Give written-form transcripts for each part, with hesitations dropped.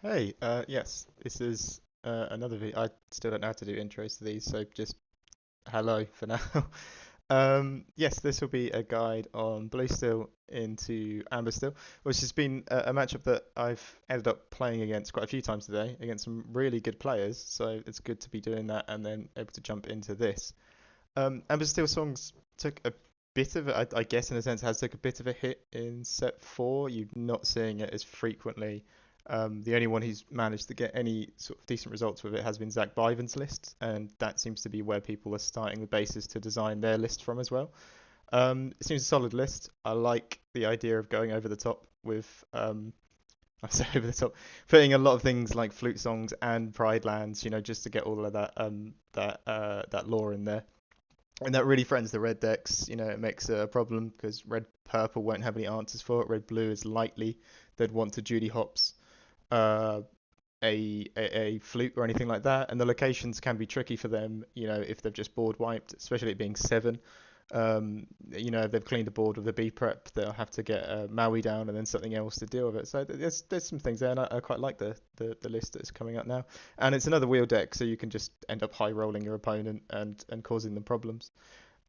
Hey, yes, this is another video. I still don't know how to do intros to these, so just hello for now. Yes, this will be a guide on Blue Steel into Amber Steel, which has been a matchup that I've ended up playing against quite a few times today, against some really good players, so it's good to be doing that and then able to jump into this. Amber Steel Songs took a bit of, I guess in a sense, has took a bit of a hit in set four. You're not seeing it as frequently. The only one who's managed to get any sort of decent results with it has been Zach Byven's list, and that seems to be where people are starting the basis to design their list from as well. It seems a solid list. I like the idea of going over the top with, I say over the top, putting a lot of things like flute songs and Pride Lands, just to get all of that lore in there. And that really threatens the red decks. It makes a problem because red purple won't have any answers for it. Red blue is likely they'd want to Judy Hops uh, a flute or anything like that, and the locations can be tricky for them. If they've just board wiped, especially it being seven. If they've cleaned the board with a B prep, they'll have to get Maui down and then something else to deal with it. So there's some things there, and I quite like the list that's coming up now. And it's another wheel deck, so you can just end up high rolling your opponent and causing them problems.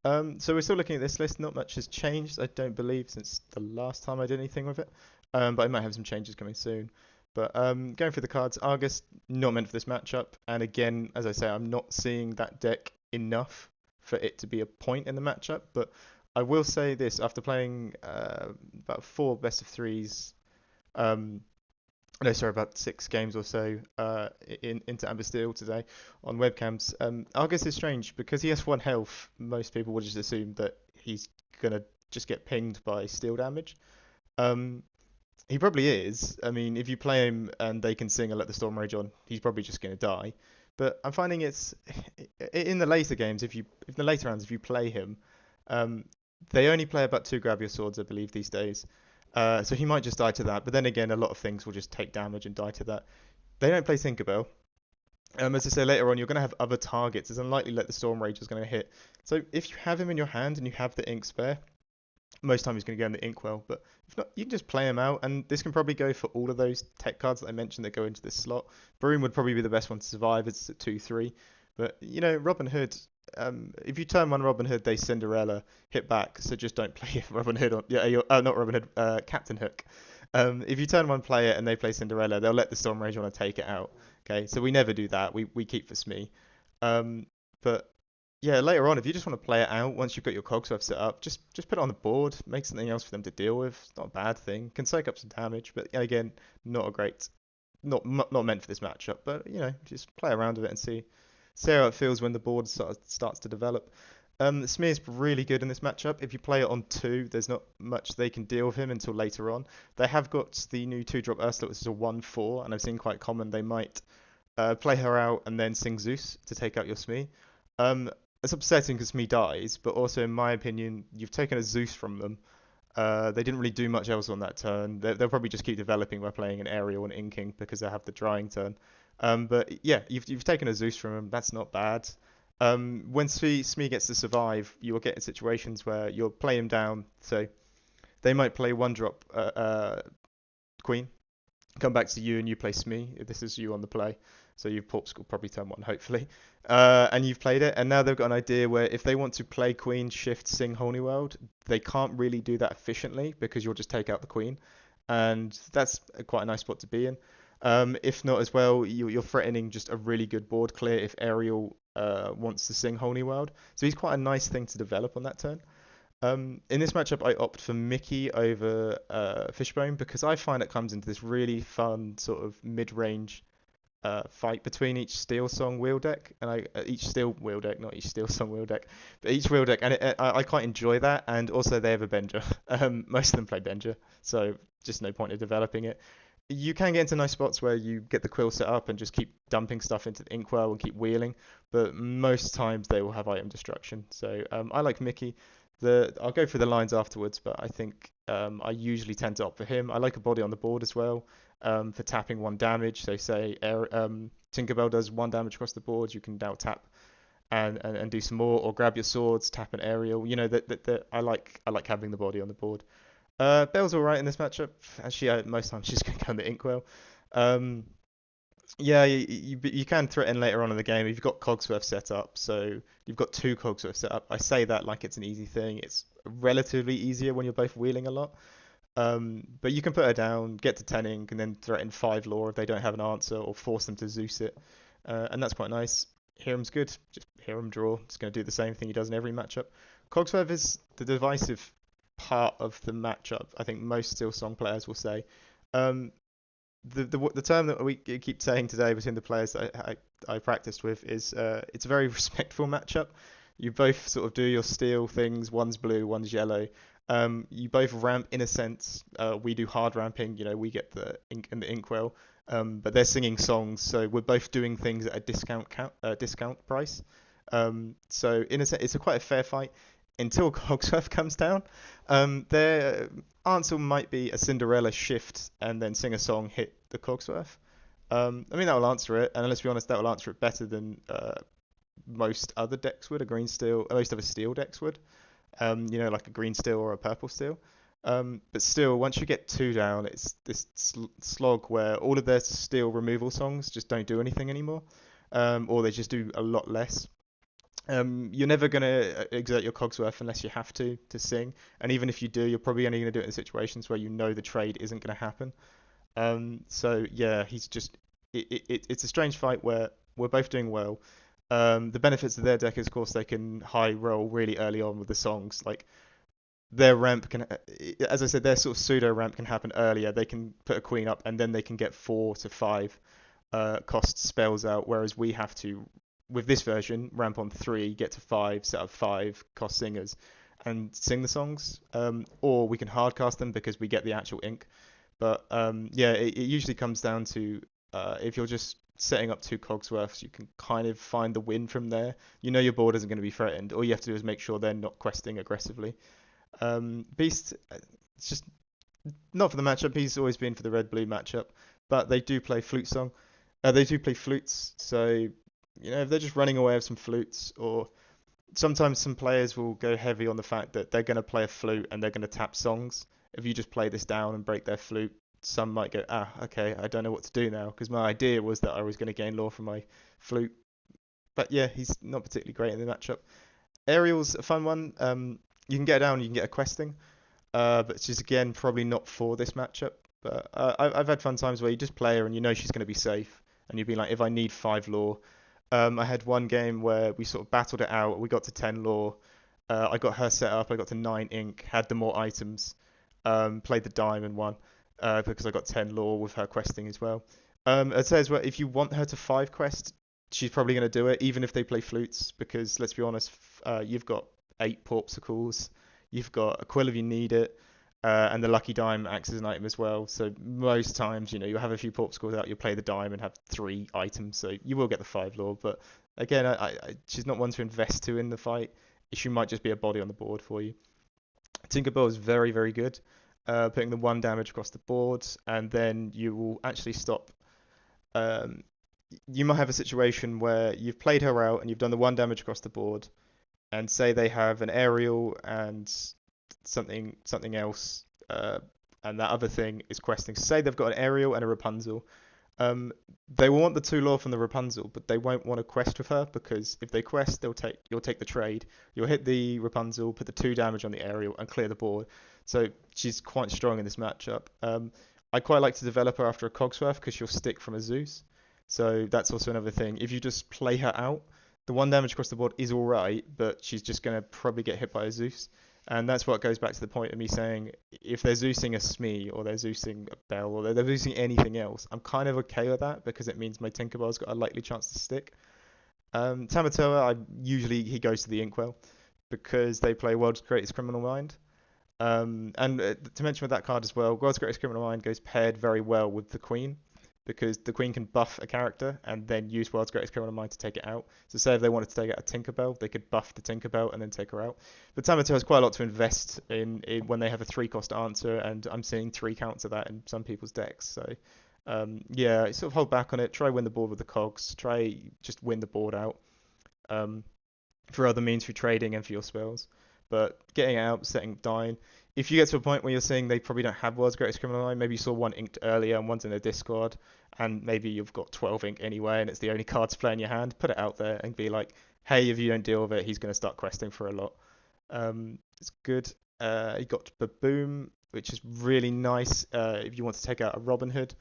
So we're still looking at this list. Not much has changed, I don't believe, since the last time I did anything with it. But I might have some changes coming soon. But going through the cards, Argus not meant for this matchup. And again, as I say, I'm not seeing that deck enough for it to be a point in the matchup. But I will say this: after playing about four best of threes, um, no, sorry, about 6 games or so into Amber Steel today on webcams. Argus is strange because he has 1 health. Most people would just assume that he's gonna just get pinged by steel damage. Um, he probably is. I mean, if you play him and they can sing and let the Storm Rage on, he's probably just gonna die. But I'm finding it's in the later games. If the later rounds, if you play him, um, they only play about 2 grab your swords, I believe, these days. So he might just die to that. But then again, a lot of things will just take damage and die to that. They don't play Tinkerbell. As I say later on, you're going to have other targets. It's unlikely that the Storm Rage is going to hit. So if you have him in your hand and you have the ink spare, most time he's going to go in the inkwell. But if not, you can just play him out. And this can probably go for all of those tech cards that I mentioned that go into this slot. Broom would probably be the best one to survive. It's at 2-3. But, Robin Hood, if you turn one Robin Hood, they Cinderella, hit back. So just don't play Robin Hood on. Yeah, not Robin Hood, Captain Hook. If you turn one player and they play Cinderella, they'll let the Storm Rage want to take it out. Okay, so we never do that. We keep for Smee. Um, but yeah, later on, if you just want to play it out, once you've got your Cogsworth set up, just put it on the board, make something else for them to deal with. It's not a bad thing. Can soak up some damage, but again, not a great, not meant for this matchup. But just play around with it and see how it feels when the board starts to develop. Smear's really good in this matchup. If you play it on two, there's not much they can deal with him until later on. They have got the new 2-drop Ursula, which is a 1/4, and I've seen quite common. They might play her out and then sing Zeus to take out your Smee. Um, it's upsetting because Smee dies, but also in my opinion, you've taken a Zeus from them. They didn't really do much else on that turn. They'll probably just keep developing by playing an aerial and inking because they have the drying turn. But yeah, you've taken a Zeus from them. That's not bad. When Smee gets to survive, you will get in situations where you'll play him down. So they might play 1-drop Queen, come back to you and you play Smee. This is you on the play. So you've Porp's will probably turn one, hopefully. And you've played it, and now they've got an idea where if they want to play Queen, Shift, Sing Whole New World, they can't really do that efficiently because you'll just take out the Queen. And that's quite a nice spot to be in. If not as well, you're threatening just a really good board clear if Ariel wants to sing Whole New World. So he's quite a nice thing to develop on that turn. In this matchup, I opt for Mickey over Fishbone because I find it comes into this really fun sort of mid-range fight between each Steel Song wheel deck and each Steel wheel deck, not each Steel Song wheel deck, but each wheel deck, and I quite enjoy that. And also they have a Benger. Most of them play Benger, so just no point in developing it. You can get into nice spots where you get the quill set up and just keep dumping stuff into the inkwell and keep wheeling, but most times they will have item destruction. So I like Mickey. I'll go through the lines afterwards, but I think I usually tend to opt for him. I like a body on the board as well for tapping 1 damage. So say Tinkerbell does 1 damage across the board, you can now tap and do some more, or grab your swords, tap an aerial. That I like having the body on the board. Bell's all right in this matchup. Actually, most times she's going to go in the inkwell. Um, Yeah, you can threaten later on in the game if you've got Cogsworth set up. So you've got two Cogsworth set up. I say that like it's an easy thing. It's relatively easier when you're both wheeling a lot. But you can put her down, get to 10 ink, and then threaten 5 lore if they don't have an answer, or force them to Zeus it. And that's quite nice. Hiram's good. Just Hiram draw. It's going to do the same thing he does in every matchup. Cogsworth is the divisive part of the matchup. I think most Steel Song players will say. Um, the term that we keep saying today between the players that I practiced with is it's a very respectful matchup. You both sort of do your steel things. One's blue, one's yellow. You both ramp in a sense. We do hard ramping. You know, we get the ink and the inkwell. But they're singing songs, so we're both doing things at a discount price. So in a sense, it's quite a fair fight until Cogsworth comes down. Their answer might be a Cinderella shift and then sing a song, hit the Cogsworth. I mean, that will answer it, and let's be honest, that will answer it better than most other decks would. A green steel, most of a steel decks would. You know, like a green steel or a purple steel. But still, once you get two down, it's this slog where all of their steel removal songs just don't do anything anymore, or they just do a lot less. You're never going to exert your Cogsworth unless you have to sing, and even if you do, you're probably only going to do it in situations where you know the trade isn't going to happen. So yeah, he's just it's a strange fight where we're both doing well. The benefits of their deck is, of course, they can high roll really early on with the songs. Like their ramp can, as I said, their sort of pseudo ramp can happen earlier. They can put a queen up and then they can get 4 to 5 cost spells out, whereas we have to, with this version, ramp on 3, get to 5, set up 5 cost singers, and sing the songs. Or we can hardcast them because we get the actual ink. But yeah, it usually comes down to if you're just setting up two Cogsworths, you can kind of find the win from there. You know your board isn't going to be threatened. All you have to do is make sure they're not questing aggressively. Beast, it's just not for the matchup. He's always been for the red-blue matchup, but they do play flute song. They do play flutes, so you know if they're just running away with some flutes, or sometimes some players will go heavy on the fact that they're going to play a flute and they're going to tap songs. If you just play this down and break their flute, some might go, okay, I don't know what to do now, because my idea was that I was going to gain lore from my flute. But yeah, he's not particularly great in the matchup. Ariel's a fun one. You can get down, you can get a questing, but she's again probably not for this matchup. But I've had fun times where you just play her and you know she's going to be safe, and you'd be like, if I need 5 lore. I had one game where we sort of battled it out. We got to 10 lore. I got her set up. I got to 9 ink. Had the more items. Played the dime and won because I got 10 lore with her questing as well. It says well, if you want her to 5 quest, she's probably going to do it, even if they play flutes. Because let's be honest, you've got 8 porpsicles. You've got a quill if you need it. And the lucky dime acts as an item as well. So most times, you know, you'll have a few porpsicles out, you'll play the dime and have 3 items. So you will get the 5 lore. But again, she's not one to invest to in the fight. She might just be a body on the board for you. Tinkerbell is very, very good, putting the 1 damage across the board, and then you will actually stop. Um, you might have a situation where you've played her out and you've done the 1 damage across the board, and say they have an aerial and something else, and that other thing is questing. Say they've got an aerial and a Rapunzel. Um, they will want the 2 lore from the Rapunzel, but they won't want to quest with her because if they quest, you'll take the trade. You'll hit the Rapunzel, put the 2 damage on the aerial, and clear the board. So she's quite strong in this matchup. I quite like to develop her after a Cogsworth because she'll stick from a Zeus. So that's also another thing. If you just play her out, the 1 damage across the board is all right, but she's just going to probably get hit by a Zeus. And that's what goes back to the point of me saying if they're Zeusing a Smee or they're Zeusing a Bell or they're Zeusing anything else, I'm kind of okay with that because it means my Tinkerbell's got a likely chance to stick. Tamatoa, usually he goes to the Inkwell because they play World's Greatest Criminal Mind. And to mention with that card as well, World's Greatest Criminal Mind goes paired very well with the Queen because the Queen can buff a character and then use World's Greatest Criminal Mind to take it out. So say if they wanted to take out a Tinkerbell, they could buff the Tinkerbell and then take her out. But Tamato has quite a lot to invest in when they have a 3 cost answer, and I'm seeing 3 counts of that in some people's decks. So yeah, sort of hold back on it. Try win the board with the cogs. Try just win the board out um, for other means, through trading and for your spells. But getting out, setting dying. If you get to a point where you're seeing they probably don't have World's Greatest Criminal Mind, maybe you saw one inked earlier and one's in their Discord, and maybe you've got 12 ink anyway, and it's the only card to play in your hand, put it out there and be like, hey, if you don't deal with it, he's going to start questing for a lot. It's good. You got Baboom, which is really nice if you want to take out a Robin Hood,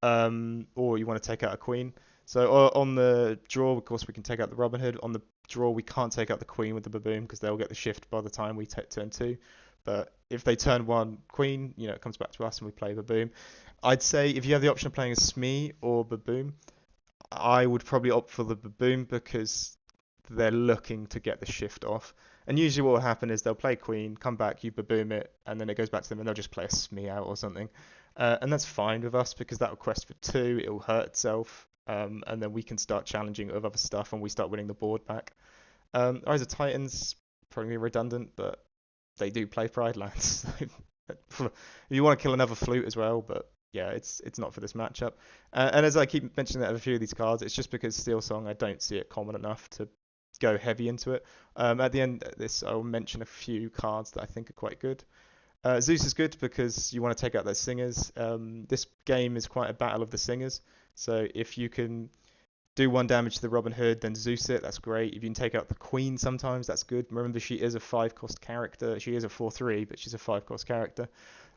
or you want to take out a Queen. So on the draw, of course, we can take out the Robin Hood. On the draw, we can't take out the Queen with the Baboom because they'll get the shift by the time we take turn two. But if they turn one Queen, it comes back to us and we play Baboom. I'd say if you have the option of playing a Smee or Baboom, I would probably opt for the Baboom because they're looking to get the shift off. And usually what will happen is they'll play Queen, come back, you Baboom it, and then it goes back to them and they'll just play a Smee out or something. And that's fine with us because that'll quest for two, it'll hurt itself, and then we can start challenging it with other stuff and we start winning the board back. Rise of Titans, probably redundant, but they do play Pride lands. If you want to kill another flute as well, but yeah, it's not for this matchup. And as I keep mentioning that of a few of these cards, it's just because Steel Song, I don't see it common enough to go heavy into it. At the end of this, I'll mention a few cards that I think are quite good. Zeus is good because you want to take out those singers. This game is quite a battle of the singers. So if you can do one damage to the Robin Hood, then Zeus it, that's great. If you can take out the Queen sometimes, that's good. Remember, she is a 5-cost character. She is a 4/3, but she's a 5-cost character.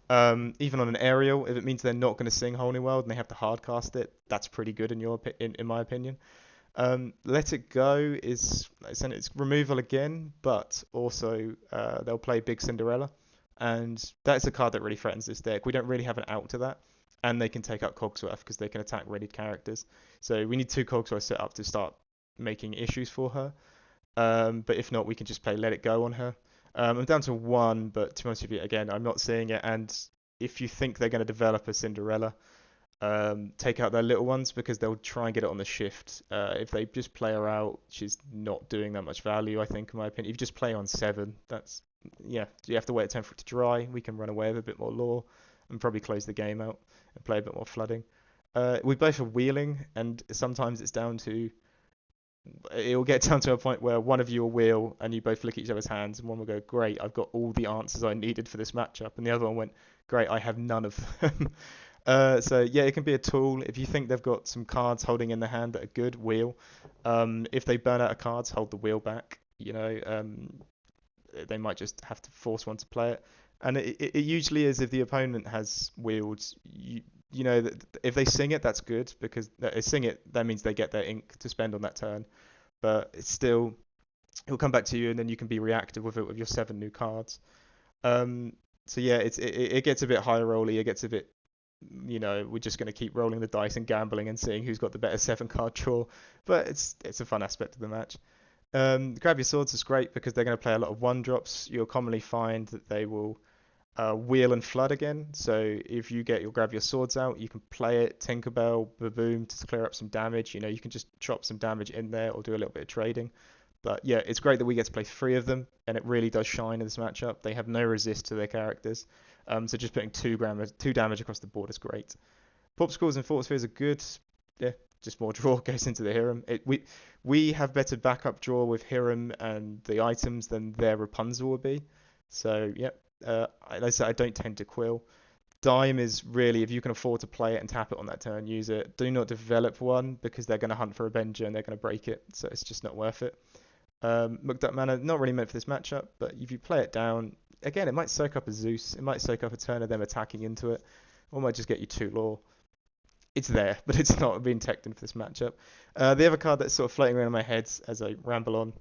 Even on an aerial, if it means they're not going to sing Holy World and they have to hardcast it, that's pretty good in my opinion. Let It Go is it's removal again, but also they'll play Big Cinderella, and that's a card that really threatens this deck. We don't really have an out to that, and they can take out Cogsworth because they can attack readied characters. So we need two Cogsworth set up to start making issues for her. But if not, we can just play Let It Go on her. I'm down to one, but to be honest with you, again, I'm not seeing it. And if you think they're going to develop a Cinderella, take out their little ones because they'll try and get it on the shift. If they just play her out, she's not doing that much value, I think, in my opinion. If you just play on 7, yeah, you have to wait a turn for it to dry. We can run away with a bit more lore and probably close the game out and play a bit more flooding. We both are wheeling, and sometimes it'll get down to a point where one of you will wheel and you both look at each other's hands and one will go, great, I've got all the answers I needed for this matchup, and the other one went, great, I have none of them. So yeah, it can be a tool. If you think they've got some cards holding in their hand that are good, wheel. If they burn out of cards, hold the wheel back. They might just have to force one to play it. And it usually is if the opponent has wheeled, that if they sing it, that's good because they sing it, that means they get their ink to spend on that turn. But it'll come back to you, and then you can be reactive with it with your 7 new cards. So yeah, it gets a bit high rolly. It gets a bit, we're just going to keep rolling the dice and gambling and seeing who's got the better 7-card draw. But it's a fun aspect of the match. Grab Your Swords is great because they're going to play a lot of 1-drops. You'll commonly find that they will wheel and flood again. So if you get your Grab Your Swords out, you can play it, Tinkerbell, Baboom to clear up some damage. You can just chop some damage in there or do a little bit of trading. But yeah, it's great that we get to play 3 of them, and it really does shine in this matchup. They have no resist to their characters, so just putting 2 damage across the board is great. Popsicles and Thought Spheres are good. Yeah, just more draw goes into the Hiram. We have better backup draw with Hiram and the items than their Rapunzel would be. So yeah, like I said, I don't tend to quill. Dime is really, if you can afford to play it and tap it on that turn, use it. Do not develop one because they're going to hunt for a Avenger and they're going to break it, so it's just not worth it. Mucked Up Mana, not really meant for this matchup, but if you play it down, again, it might soak up a Zeus, it might soak up a turn of them attacking into it, or it might just get you 2 lore. It's there, but it's not being teched in for this matchup. The other card that's sort of floating around in my head as I ramble on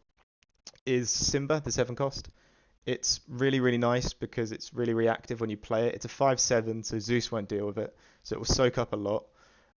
is Simba, the 7-cost. It's really, really nice because it's really reactive when you play it. It's a 5/7, so Zeus won't deal with it, so it will soak up a lot.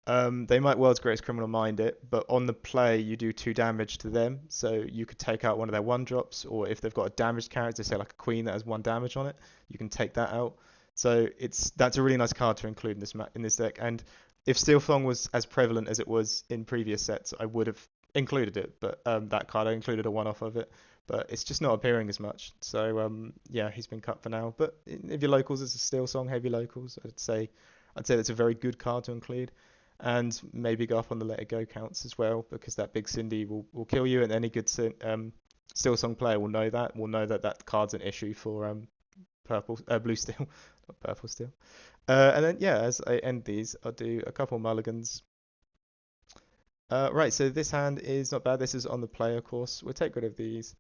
They might World's Greatest Criminal Mind it, but on the play you do 2 damage to them, so you could take out one of their 1-drops, or if they've got a damaged character, say like a Queen that has 1 damage on it, you can take that out. So that's a really nice card to include in this deck. And if Steel Thong was as prevalent as it was in previous sets, I would have included it, but that card I included a one-off of it, but it's just not appearing as much. So yeah, he's been cut for now. But if your locals is a Steel Song, heavy locals, I'd say that's a very good card to include. And maybe go up on the Let It Go counts as well, because that big Cindy will kill you, and any good Steel Song player will know that card's an issue for blue steel, not purple steel. And then yeah, as I end these, I'll do a couple mulligans. Right, so this hand is not bad. This is on the player course. We'll take rid of these.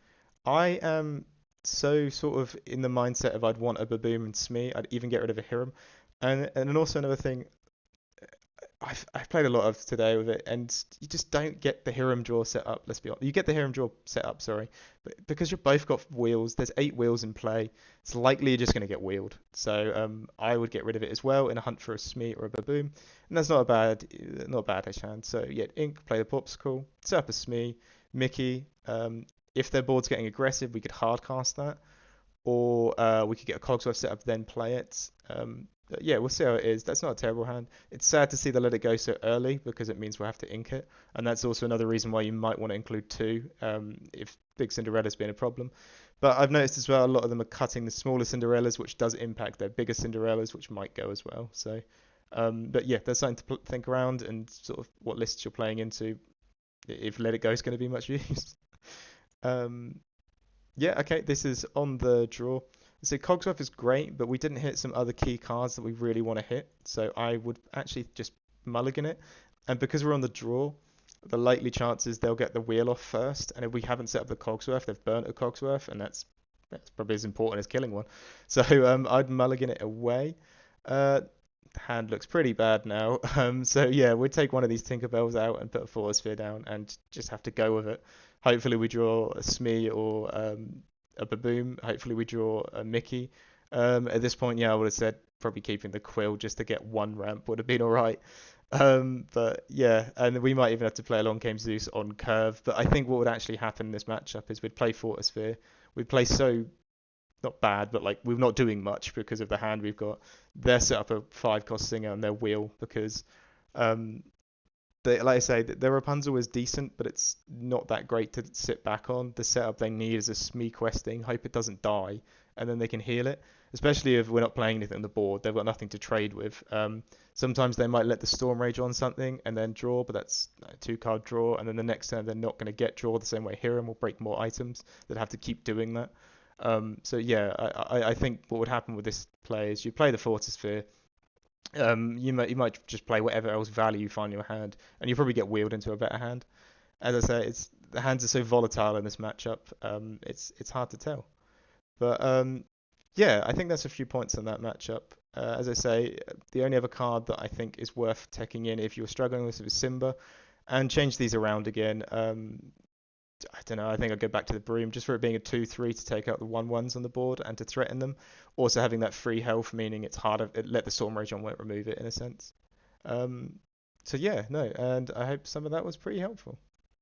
I am so sort of in the mindset of I'd want a Baboom and Smee. I'd even get rid of a Hiram. And then also another thing, I've played a lot of today with it, and you just don't get the Hiram draw set up. Let's be honest. You get the Hiram draw set up, sorry, but because you've both got wheels, there's 8 wheels in play. It's likely you're just going to get wheeled. So I would get rid of it as well in a hunt for a Smee or a Baboom, and that's not a bad hand. So yeah, Ink, play the Popsicle, set up a Smee, Mickey. If their board's getting aggressive, we could hard cast that, or we could get a Cogsworth set up then play it. Yeah, we'll see how it is. That's not a terrible hand. It's sad to see they let it go so early because it means we'll have to ink it, and that's also another reason why you might want to include two if Big Cinderella's been a problem. But I've noticed as well a lot of them are cutting the smaller Cinderellas, which does impact their bigger Cinderellas, which might go as well. So, but yeah, there's something to think around and sort of what lists you're playing into. If Let It Go is going to be much use. um, yeah, okay, this is on the draw. So Cogsworth is great, but we didn't hit some other key cards that we really want to hit. So I would actually just mulligan it. And because we're on the draw, the likely chances they'll get the wheel off first. And if we haven't set up the Cogsworth, they've burnt a Cogsworth, and that's probably as important as killing one. So I'd mulligan it away. Uh, Hand looks pretty bad now. So yeah, we'd take one of these Tinkerbells out and put a Force down and just have to go with it. Hopefully we draw a Smee or a Baboom. Hopefully we draw a Mickey. At this point, yeah, I would have said probably keeping the Quill just to get one ramp would have been all right. But yeah, and we might even have to play a Long Game Zeus on curve. But I think what would actually happen in this matchup is we'd play Fortisphere. We'd play so not bad, but like we're not doing much because of the hand we've got. They're set up a 5 cost Singer and their wheel because um, like I say, their Rapunzel is decent, but it's not that great to sit back on. The setup they need is a Smee questing, hope it doesn't die, and then they can heal it. Especially if we're not playing anything on the board, they've got nothing to trade with. Sometimes they might let the Storm Rage on something and then draw, but that's a 2 card draw, and then the next turn they're not going to get draw the same way Hiram will break more items. They'd have to keep doing that. So yeah, I think what would happen with this play is you play the Fortisphere, you might just play whatever else value you find in your hand, and you probably get wheeled into a better hand. As I say, it's the hands are so volatile in this matchup. It's hard to tell. But yeah, I think that's a few points on that matchup. As I say, the only other card that I think is worth taking in if you're struggling with is Simba, and change these around again. I don't know. I think I'd go back to the Broom just for it being a 2/3 to take out the 1/1s on the board and to threaten them. Also having that free health, meaning it's harder. Let the Storm Rage on won't remove it in a sense. Um, so yeah, no, and I hope some of that was pretty helpful.